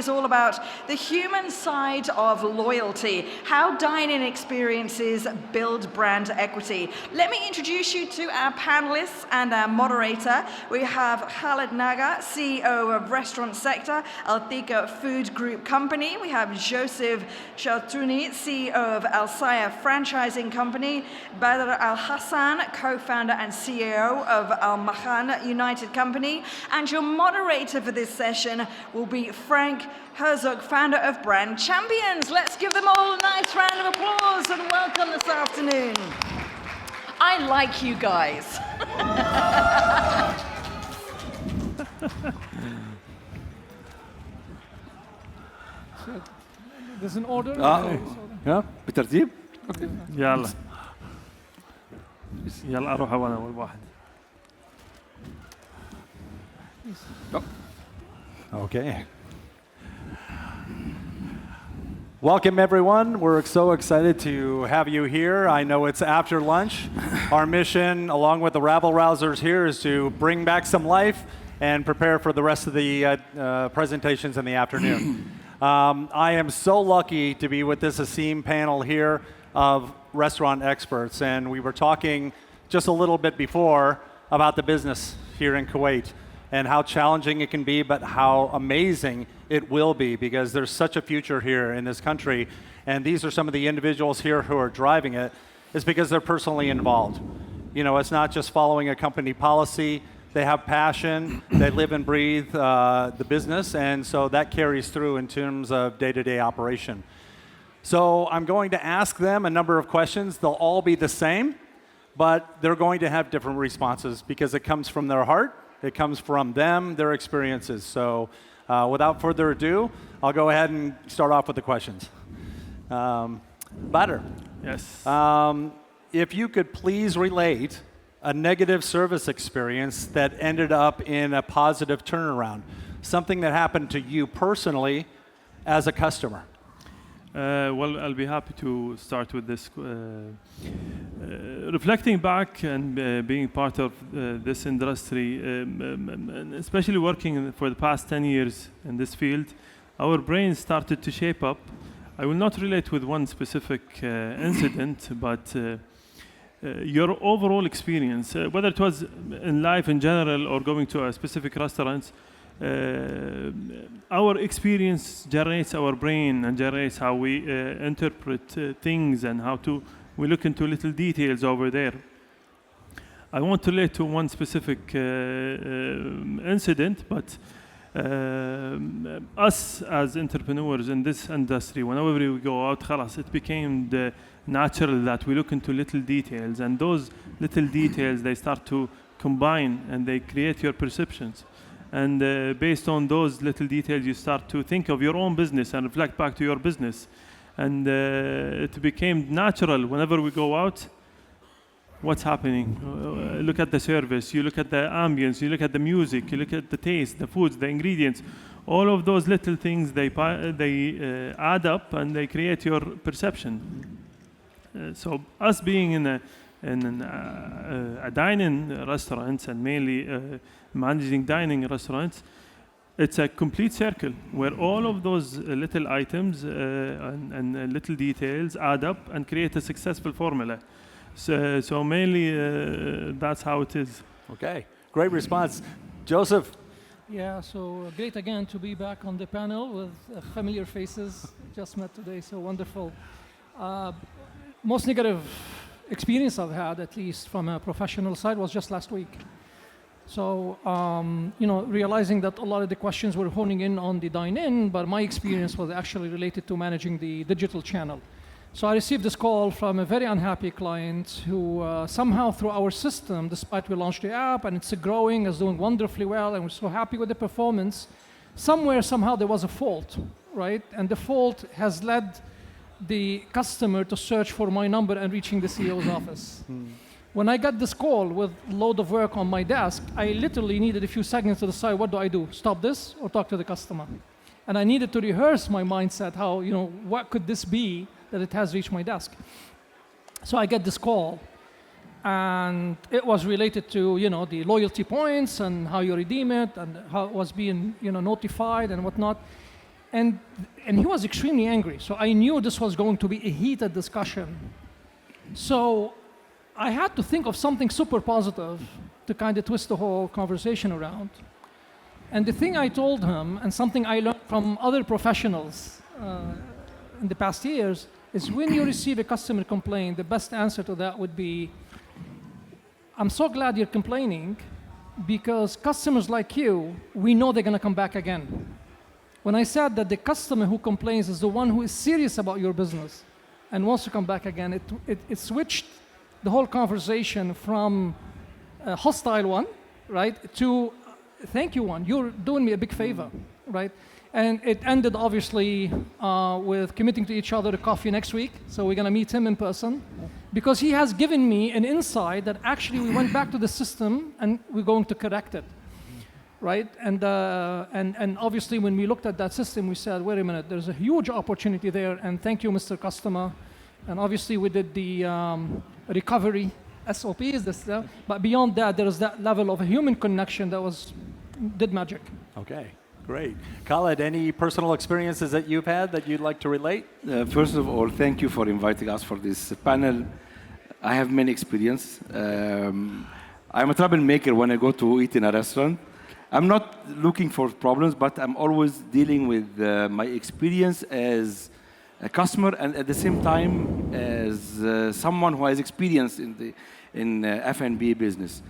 is all about the human side of loyalty, how Dine-In experiences build brand equity. Let me introduce you to our panelists and our moderator. We have Khaled Naga, CEO of Restaurant Sector, Altika Food Group Company. We have Joseph Shaltuni, CEO of Alsaya Franchising Company, Badr Al-Hassan, co-founder and CEO of Al-Mahan United Company, and your moderator for this session will be Frank Herzog, founder of Brand Champions. Let's give them all a nice round of applause and welcome this afternoon. I like you guys. There's an order. Yeah, بالترتيب. يلا يلا اروح انا اول واحد. Okay. Welcome, everyone. We're so excited to have you here. I know it's after lunch. Our mission, along with the rabble-rousers here, is to bring back some life and prepare for the rest of the presentations in the afternoon. I am so lucky to be with this esteemed panel here of restaurant experts, and we were talking just a little bit before about the business here in Kuwait and how challenging it can be, but how amazing it will be, because there's such a future here in this country, and these are some of the individuals here who are driving it. It's because they're personally involved. You know, it's not just following a company policy. They have passion, they live and breathe the business, and so that carries through in terms of day-to-day operation. So I'm going to ask them a number of questions. They'll all be the same, but they're going to have different responses because it comes from their heart, it comes from them, their experiences. So without further ado, I'll go ahead and start off with the questions. Badr. Yes. If you could please relate a negative service experience that ended up in a positive turnaround, something that happened to you personally as a customer. Well, I'll be happy to start with this. Reflecting back and being part of this industry, especially working for the past 10 years in this field, our brains started to shape up. I will not relate with one specific incident, but your overall experience, whether it was in life in general or going to a specific restaurant, our experience generates our brain and generates how we interpret things and how we look into little details over there. I won't relate to one specific incident, but us as entrepreneurs in this industry, whenever we go out, خلاص, it became the natural that we look into little details, and those little details, they start to combine and they create your perceptions. And based on those little details, you start to think of your own business and reflect back to your business. And it became natural whenever we go out, what's happening? Look at the service, you look at the ambience, you look at the music, you look at the taste, the foods, the ingredients. All of those little things, they add up and they create your perception. So us being in a dine-in restaurants and mainly managing dining restaurants, it's a complete circle where all of those little items and little details add up and create a successful formula. So mainly that's how it is. Okay, great response. Joseph. Yeah, so great again to be back on the panel with familiar faces. Just met today, so wonderful. Most negative experience I've had, at least from a professional side, was just last week. So, realizing that a lot of the questions were honing in on the dine-in, but my experience was actually related to managing the digital channel. So I received this call from a very unhappy client who somehow through our system, despite we launched the app and it's growing, it's doing wonderfully well, and we're so happy with the performance, somehow there was a fault, right? And the fault has led the customer to search for my number and reaching the CEO's office. When I got this call with a load of work on my desk, I literally needed a few seconds to decide, what do I do? Stop this or talk to the customer? And I needed to rehearse my mindset, how, what could this be that it has reached my desk? So I get this call, and it was related to, the loyalty points and how you redeem it and how it was being, notified and whatnot. And he was extremely angry. So I knew this was going to be a heated discussion. So I had to think of something super positive to kind of twist the whole conversation around. And the thing I told him, and something I learned from other professionals in the past years, is when you receive a customer complaint, the best answer to that would be, I'm so glad you're complaining, because customers like you, we know they're going to come back again. When I said that the customer who complains is the one who is serious about your business and wants to come back again, it switched the whole conversation from a hostile one, right, to thank you one. You're doing me a big favor, right? And it ended obviously with committing to each other a coffee next week. So we're going to meet him in person because he has given me an insight that actually we went back to the system and we're going to correct it, right? And obviously when we looked at that system, we said, wait a minute, there's a huge opportunity there. And thank you, Mr. Customer. And obviously we did the recovery SOPs, but beyond that, there is that level of a human connection that did magic. Okay, great. Khaled, any personal experiences that you've had that you'd like to relate? First of all, thank you for inviting us for this panel. I have many experience. I'm a troublemaker when I go to eat in a restaurant. I'm not looking for problems, but I'm always dealing with my experience as a customer and at the same time as someone who has experience in F&B business.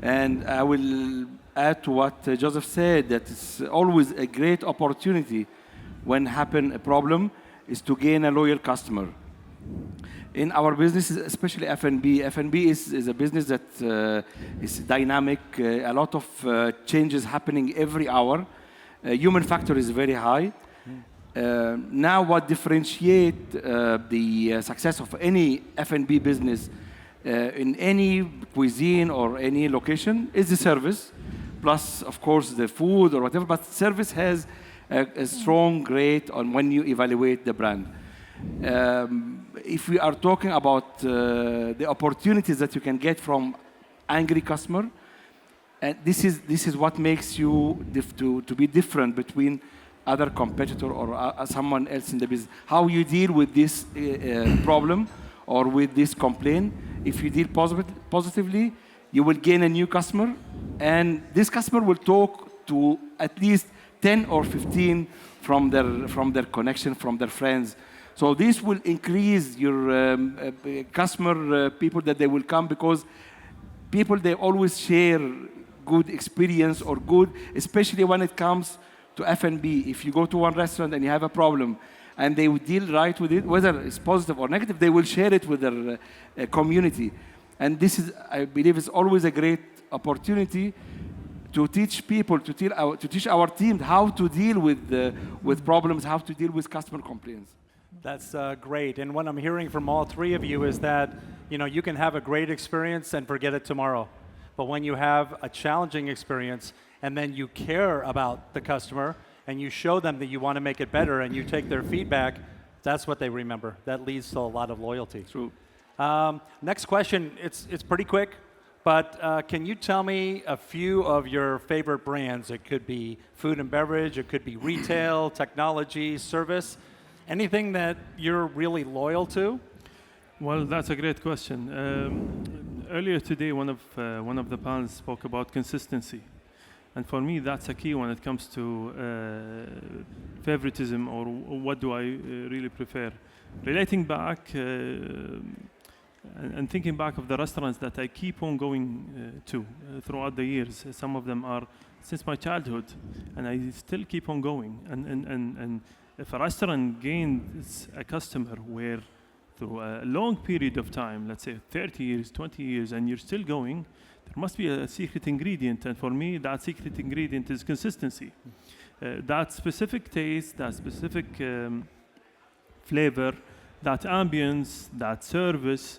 And I will add to what Joseph said, that it's always a great opportunity when happen a problem is to gain a loyal customer. In our business, especially F&B is a business that is dynamic, a lot of changes happening every hour. Human factor is very high. Now what differentiate the success of any F&B business in any cuisine or any location is the service, plus of course the food or whatever, but service has a strong rate on when you evaluate the brand. If we are talking about the opportunities that you can get from angry customer, and this is what makes you to be different between other competitor or someone else in the business. How you deal with this problem or with this complaint. If you deal positively, you will gain a new customer, and this customer will talk to at least 10 or 15 from their connection, from their friends. So this will increase your customer people that they will come, because people, they always share good experience or good, especially when it comes to F&B. If you go to one restaurant and you have a problem and they will deal right with it, whether it's positive or negative, they will share it with their community. And this is, I believe, is always a great opportunity to teach people, to teach our team how to deal with problems, how to deal with customer complaints. That's great. And what I'm hearing from all three of you is that you can have a great experience and forget it tomorrow. But when you have a challenging experience and then you care about the customer and you show them that you want to make it better and you take their feedback, that's what they remember. That leads to a lot of loyalty. True. Next question, it's pretty quick, but can you tell me a few of your favorite brands? It could be food and beverage, it could be retail, technology, service, anything that you're really loyal to? Well, that's a great question. Earlier today, one of the panels spoke about consistency. And for me, that's a key when it comes to favoritism, or what do I really prefer. Relating back and thinking back of the restaurants that I keep on going to throughout the years. Some of them are since my childhood, and I still keep on going. And if a restaurant gains a customer where through a long period of time, let's say 30 years, 20 years, and you're still going, there must be a secret ingredient. And for me, that secret ingredient is consistency. That specific taste, that specific flavor, that ambience, that service,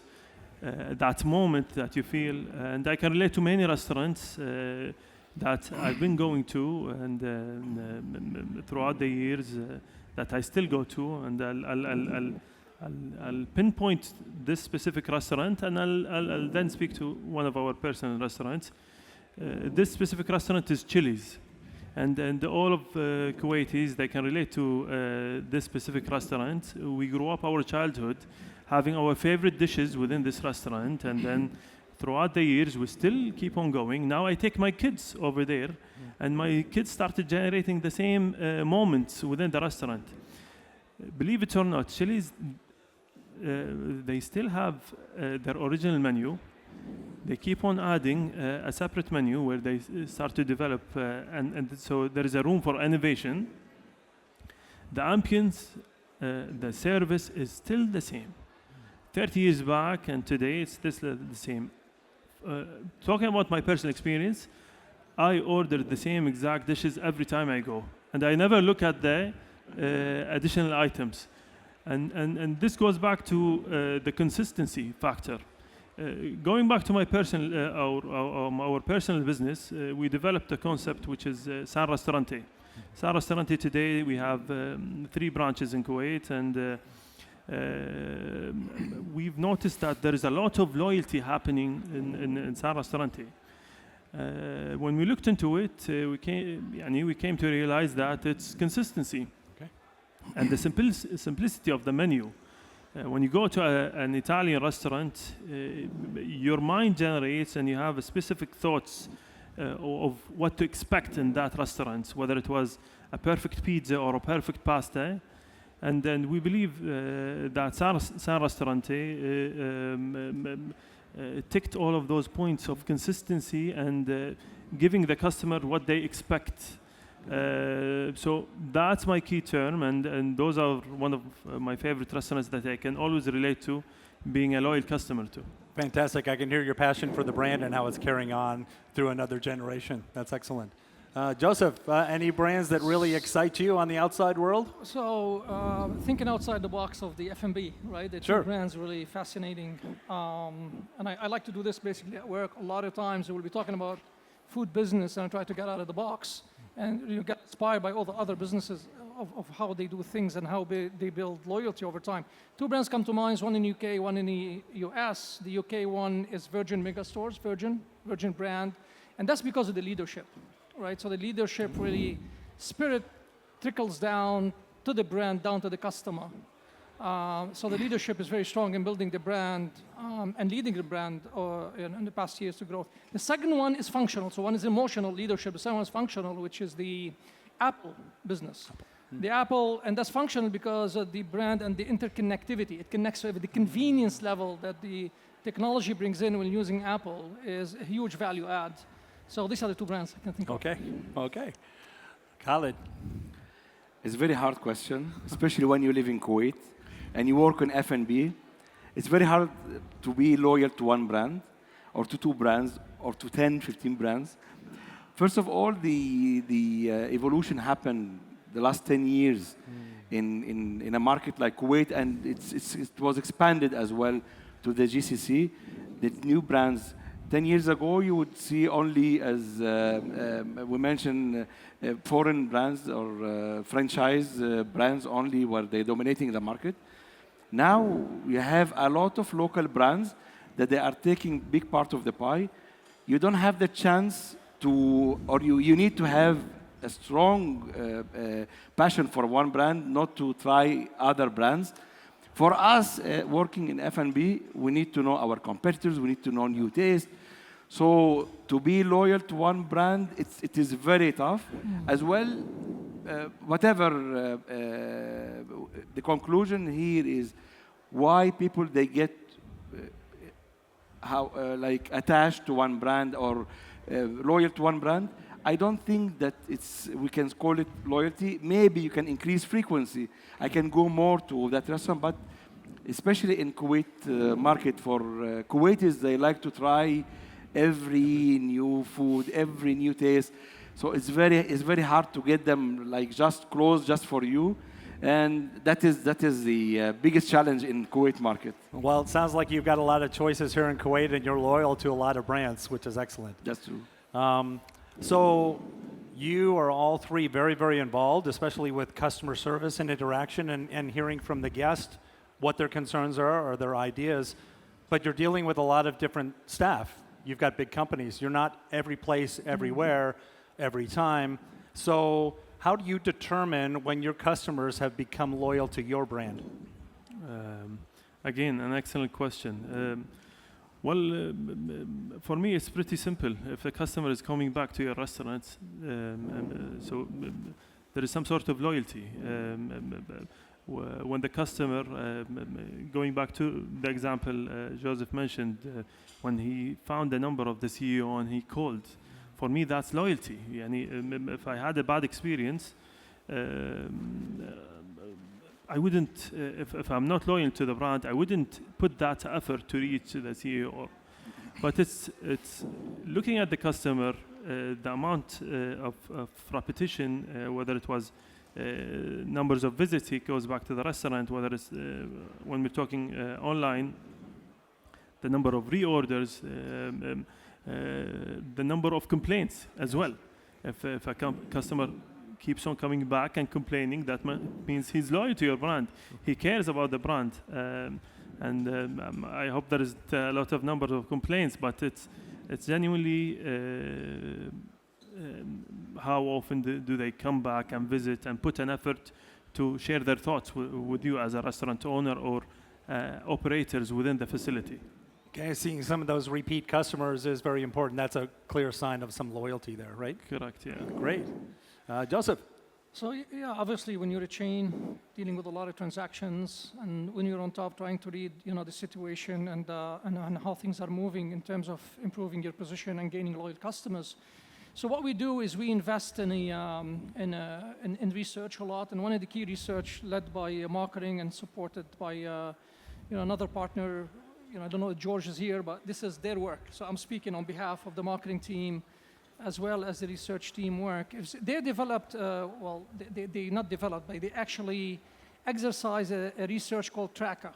that moment that you feel. And I can relate to many restaurants that I've been going to and throughout the years that I still go to, and I'll pinpoint this specific restaurant, and I'll then speak to one of our personal restaurants. This specific restaurant is Chili's, And all of Kuwaitis, they can relate to this specific restaurant. We grew up our childhood having our favorite dishes within this restaurant, and then throughout the years, we still keep on going. Now I take my kids over there, and my kids started generating the same moments within the restaurant. Believe it or not, Chili's, they still have their original menu. They keep on adding a separate menu where they start to develop, and so there is a room for innovation. The ambience, the service is still the same. 30 years back and today, it's still the same. Talking about my personal experience, I order the same exact dishes every time I go, and I never look at the additional items. And this goes back to the consistency factor. Going back to my personal, our personal business, we developed a concept which is San Ristorante. San Ristorante today, we have 3 branches in Kuwait, and we've noticed that there is a lot of loyalty happening in San Ristorante. When we looked into it, we came to realize that it's consistency. Okay. And the simplicity of the menu. When you go to an Italian restaurant, your mind generates and you have specific thoughts of what to expect in that restaurant, whether it was a perfect pizza or a perfect pasta. And then we believe that San Ristorante ticked all of those points of consistency and giving the customer what they expect. So that's my key term, and those are one of my favorite restaurants that I can always relate to being a loyal customer to. Fantastic. I can hear your passion for the brand and how it's carrying on through another generation. That's excellent. Joseph, any brands that really excite you on the outside world? So thinking outside the box of the F&B, right? The Sure. two brands really fascinating. And I like to do this basically at work. A lot of times we'll be talking about food business and I try to get out of the box and you get inspired by all the other businesses of how they do things and how they build loyalty over time. 2 brands come to mind, one in UK, one in the US. The UK one is Virgin Megastores, Virgin brand. And that's because of the leadership, right? So the leadership really, spirit trickles down to the brand, down to the customer. So the leadership is very strong in building the brand and leading the brand in the past years to growth. The second one is functional. So one is emotional leadership. The second one is functional, which is the Apple business. The Apple, and that's functional because of the brand and the interconnectivity. It connects with the convenience level that the technology brings in when using Apple is a huge value add. So these are the 2 brands I can think of. Okay. Khalid. It's a very hard question, especially when you live in Kuwait and you work in F&B. It's very hard to be loyal to one brand or to 2 brands or to 10, 15 brands. First of all, the evolution happened the last 10 years in a market like Kuwait, and it was expanded as well to the GCC. The new brands, 10 years ago, you would see only, as we mentioned, foreign brands or franchise brands only were they dominating the market. Now we have a lot of local brands that they are taking big part of the pie. You don't have the chance to, or you need to have a strong passion for one brand, not to try other brands. For us, working in F&B, we need to know our competitors, we need to know new taste. So to be loyal to one brand, it is very tough. As well, whatever the conclusion here is, why people they get like attached to one brand or loyal to one brand. I don't think that we can call it loyalty. Maybe you can increase frequency. I can go more to that restaurant, but especially in Kuwait market, for Kuwaitis, they like to try every new food, every new taste. So it's very hard to get them like just close just for you. And that is the biggest challenge in Kuwait market. Well, it sounds like you've got a lot of choices here in Kuwait and you're loyal to a lot of brands, which is excellent. That's true. So you are all 3 very, very involved, especially with customer service and interaction and hearing from the guest what their concerns are or their ideas. But you're dealing with a lot of different staff. You've got big companies. You're not every place, everywhere, every time. So how do you determine when your customers have become loyal to your brand? Again, an excellent question. For me, it's pretty simple. If a customer is coming back to your restaurant, there is some sort of loyalty. When the customer, going back to the example Joseph mentioned, when he found the number of the CEO and he called, for me that's loyalty. If I had a bad experience, I wouldn't, if I'm not loyal to the brand, I wouldn't put that effort to reach the CEO. But it's looking at the customer, the amount of repetition, whether it was numbers of visits he goes back to the restaurant, whether it's when we're talking online, the number of reorders, the number of complaints as well. If a customer keeps on coming back and complaining, that means he's loyal to your brand. He cares about the brand. I hope there is a lot of number of complaints, but it's genuinely how often do they come back and visit and put an effort to share their thoughts with you as a restaurant owner or operators within the facility. Okay, seeing some of those repeat customers is very important. That's a clear sign of some loyalty there, right? Correct, yeah. Great. Joseph? So yeah, obviously when you're a chain dealing with a lot of transactions, and when you're on top trying to read, the situation and how things are moving in terms of improving your position and gaining loyal customers. So what we do is we invest in research a lot, and one of the key research led by marketing and supported by another partner. I don't know if George is here, but this is their work. So I'm speaking on behalf of the marketing team as well as the research team work. They developed, they not developed, but they actually exercise a research called Tracker.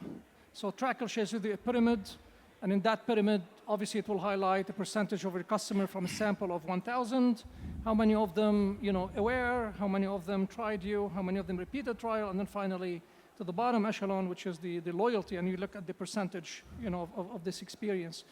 So Tracker shows you the pyramid, and in that pyramid, obviously it will highlight the percentage of your customer from a sample of 1,000, how many of them, aware, how many of them tried you, how many of them repeated trial, and then finally to the bottom echelon, which is the loyalty, and you look at the percentage, of this experience.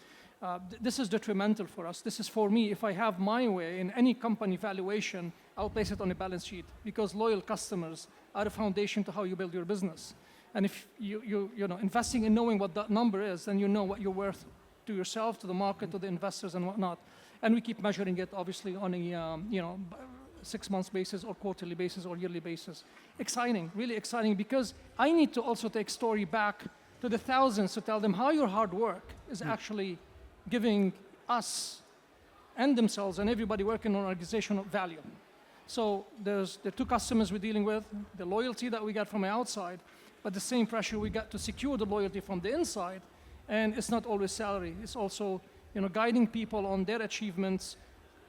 This is detrimental for us. This is for me, if I have my way in any company valuation, I'll place it on a balance sheet, because loyal customers are a foundation to how you build your business. And if you're investing in knowing what that number is, then you know what you're worth to yourself, to the market, to the investors and whatnot. And we keep measuring it, obviously, on a 6 months basis or quarterly basis or yearly basis. Exciting, really exciting, because I need to also take story back to the thousands to tell them how your hard work is actually giving us and themselves and everybody working on organizational value. So there's the two customers we're dealing with, the loyalty that we got from the outside, but the same pressure we got to secure the loyalty from the inside. And it's not always salary. It's also guiding people on their achievements,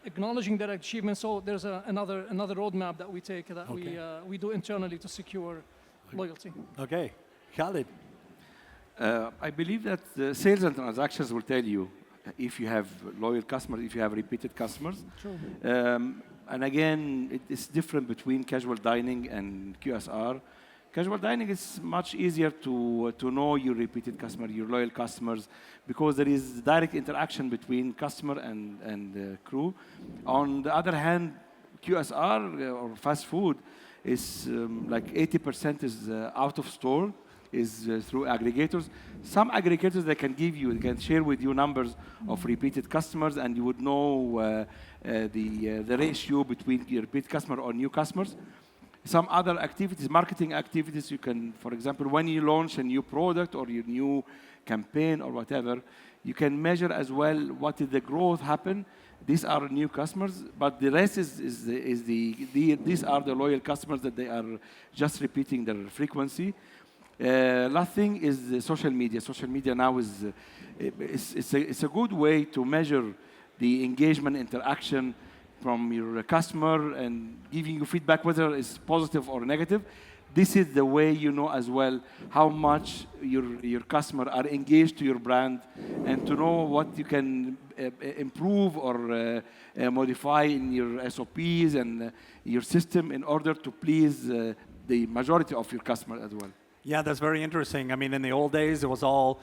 acknowledging their achievements. So there's another roadmap that we take that we do internally to secure loyalty. Okay. Khalid? I believe that the sales and transactions will tell you if you have loyal customers, if you have repeated customers. True. And again, it's different between casual dining and QSR. Casual dining is much easier to know your repeated customer, your loyal customers, because there is direct interaction between customer and crew. On the other hand, QSR or fast food is like 80% is out of store, is through aggregators. Some aggregators they can share with you numbers of repeated customers, and you would know the ratio between your repeat customer or new customers. Some other activities, marketing activities, you can, for example, when you launch a new product or your new campaign or whatever, you can measure as well what did the growth happen. These are new customers, but the rest these are the loyal customers that they are just repeating their frequency. Last thing is the social media. Social media now it's a good way to measure the engagement interaction from your customer and giving you feedback, whether it's positive or negative. This is the way you know as well how much your customer are engaged to your brand, and to know what you can improve or modify in your SOPs and your system in order to please the majority of your customers as well. Yeah, that's very interesting. I mean, in the old days, it was all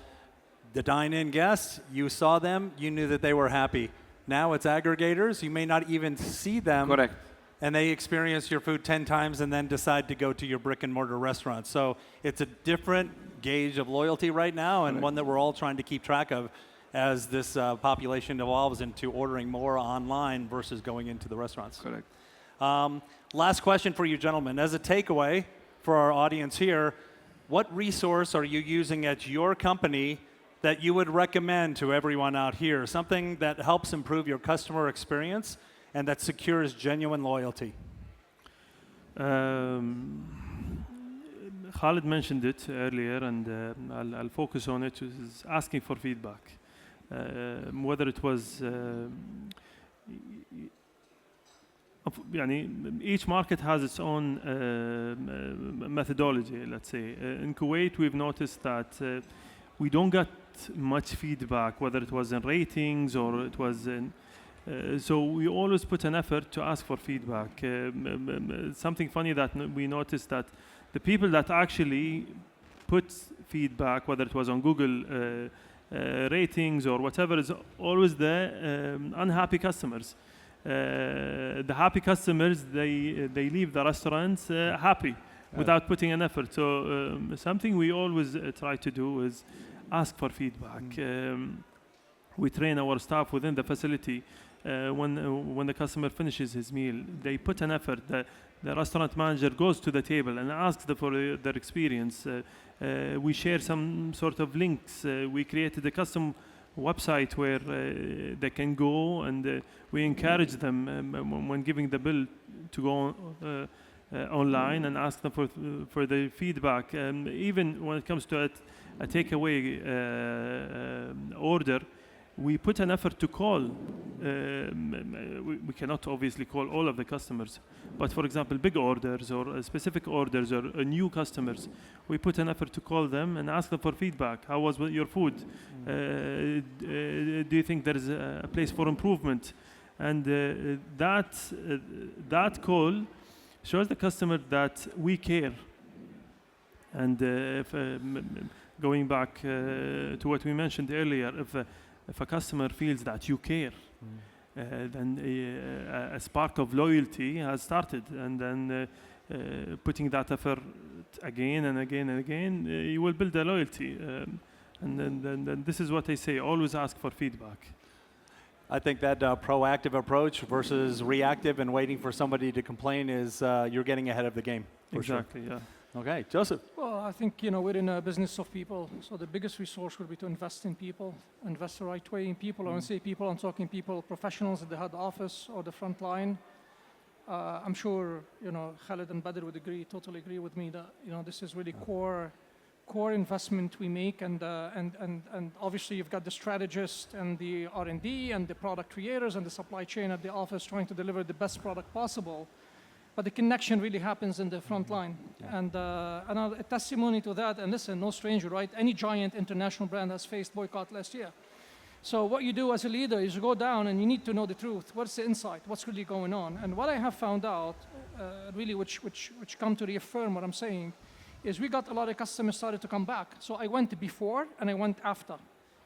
the dine-in guests. You saw them, you knew that they were happy. Now it's aggregators. You may not even see them. Correct. and they experience your food 10 times and then decide to go to your brick and mortar restaurant. So it's a different gauge of loyalty right now, and one that we're all trying to keep track of as this population evolves into ordering more online versus going into the restaurants. Correct. Last question for you gentlemen. As a takeaway for our audience here, what resource are you using at your company that you would recommend to everyone out here? Something that helps improve your customer experience and that secures genuine loyalty. Khalid mentioned it earlier, and I'll focus on it, is asking for feedback. Whether it was, each market has its own methodology, let's say. In Kuwait, we've noticed that we don't get much feedback, whether it was in ratings or it was in, so we always put an effort to ask for feedback. Something funny that we noticed that the people that actually put feedback, whether it was on Google ratings or whatever, is always the unhappy customers. The happy customers, they leave the restaurants happy without putting an effort. So something we always try to do is ask for feedback. We train our staff within the facility. When the customer finishes his meal, they put an effort. The restaurant manager goes to the table and asks for their experience. We share some sort of links. We created a custom website where they can go, and we encourage them when giving the bill to go online and ask them for the feedback. Even when it comes to a takeaway order, we put an effort to call. We cannot obviously call all of the customers, but for example, big orders or specific orders or new customers, we put an effort to call them and ask them for feedback. How was your food? Do you think there is a place for improvement? And that call shows the customer that we care. And going back to what we mentioned earlier, if a customer feels that you care, then a spark of loyalty has started, and then putting that effort again and again and again, you will build a loyalty. And then this is what I say: always ask for feedback. I think that proactive approach versus reactive and waiting for somebody to complain is you're getting ahead of the game. Exactly. Sure. Yeah. Okay, Joseph. Well, I think we're in a business of people, so the biggest resource would be to invest in people, invest the right way in people. I don't say people, I'm talking people, professionals at the head office or the front line. I'm sure Khalid and Badr would totally agree with me that this is really core investment we make, and obviously you've got the strategist and the R&D and the product creators and the supply chain at the office trying to deliver the best product possible. But the connection really happens in the front line. And a testimony to that, and listen, no stranger, right? Any giant international brand has faced boycott last year. So what you do as a leader is you go down and you need to know the truth. What's the insight? What's really going on? And what I have found out, really, which come to reaffirm what I'm saying, is we got a lot of customers started to come back. So I went before and I went after.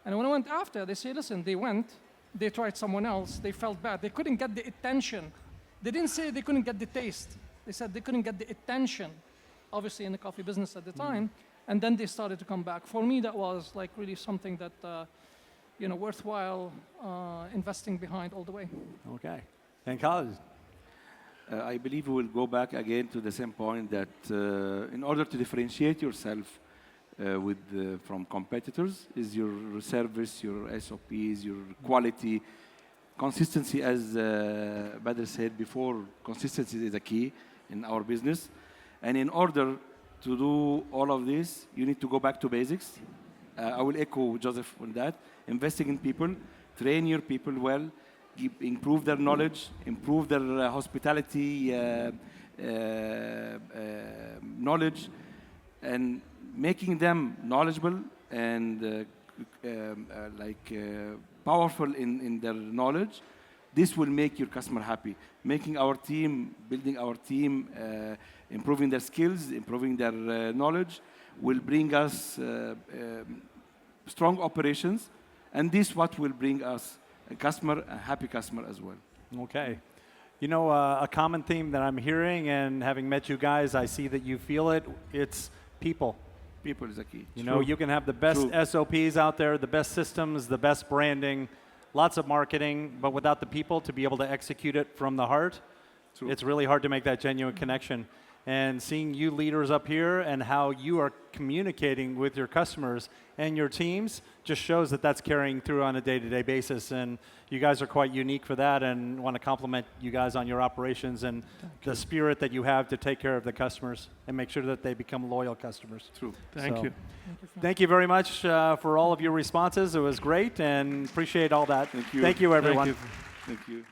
And when I went after, they say, listen, they tried someone else, they felt bad. They couldn't get the attention. They didn't say they couldn't get the taste. They said they couldn't get the attention, obviously in the coffee business at the time, and then they started to come back. For me, that was like really something that, worthwhile investing behind all the way. Okay. And Khalid? I believe we will go back again to the same point that in order to differentiate yourself from competitors is your service, your SOPs, your quality. Consistency, as Badr said before, consistency is a key in our business. And in order to do all of this, you need to go back to basics. I will echo Joseph on that. Investing in people, train your people well, improve their knowledge, improve their hospitality knowledge, and making them knowledgeable and powerful in their knowledge. This will make your customer happy. Building our team, improving their skills, improving their knowledge will bring us strong operations, and this what will bring us a happy customer as well. Okay. You know, a common theme that I'm hearing, and having met you guys, I see that you feel it. It's people. People is the key. You know, you can have the best SOPs out there, the best systems, the best branding, lots of marketing, but without the people to be able to execute it from the heart, it's really hard to make that genuine connection. And seeing you leaders up here and how you are communicating with your customers and your teams just shows that that's carrying through on a day-to-day basis. And you guys are quite unique for that, and want to compliment you guys on your operations and the spirit that you have to take care of the customers and make sure that they become loyal customers. True. Thank you. Thank you very much for all of your responses. It was great, and appreciate all that. Thank you. Thank you, everyone. Thank you. Thank you.